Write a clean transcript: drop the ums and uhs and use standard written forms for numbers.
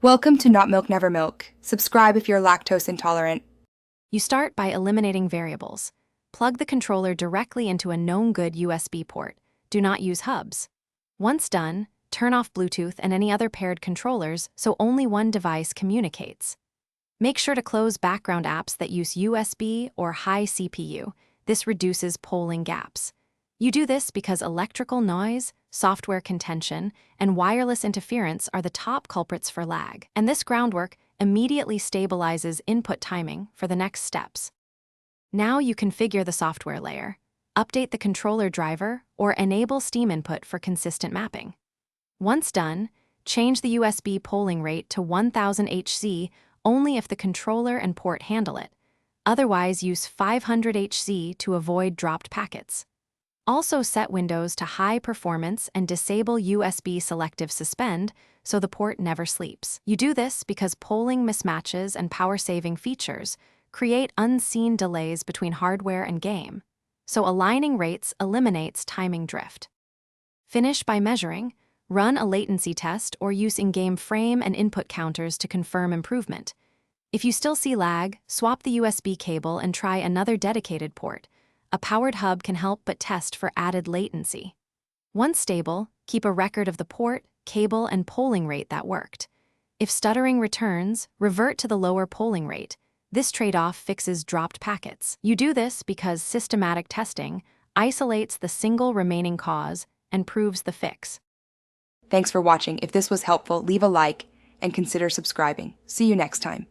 Welcome to Not Milk Never Milk. Subscribe if you're lactose intolerant. You start by eliminating variables. Plug the controller directly into a known good USB port. Do not use hubs. Once done, turn off Bluetooth and any other paired controllers so only one device communicates. Make sure to close background apps that use USB or high CPU. This reduces polling gaps. You do this because electrical noise, software contention, and wireless interference are the top culprits for lag, and this groundwork immediately stabilizes input timing for the next steps. Now you configure the software layer, update the controller driver, or enable Steam input for consistent mapping. Once done, change the USB polling rate to 1000 HZ only if the controller and port handle it. Otherwise, use 500 HZ to avoid dropped packets. Also set Windows to high performance and disable USB selective suspend so the port never sleeps. You do this because polling mismatches and power-saving features create unseen delays between hardware and game, so aligning rates eliminates timing drift. Finish by measuring, run a latency test, or use in-game frame and input counters to confirm improvement. If you still see lag, swap the USB cable and try another dedicated port. A powered hub can help but test for added latency. Once stable, keep a record of the port, cable, and polling rate that worked. If stuttering returns, revert to the lower polling rate. This trade-off fixes dropped packets. You do this because systematic testing isolates the single remaining cause and proves the fix. Thanks for watching. If this was helpful, leave a like and consider subscribing. See you next time.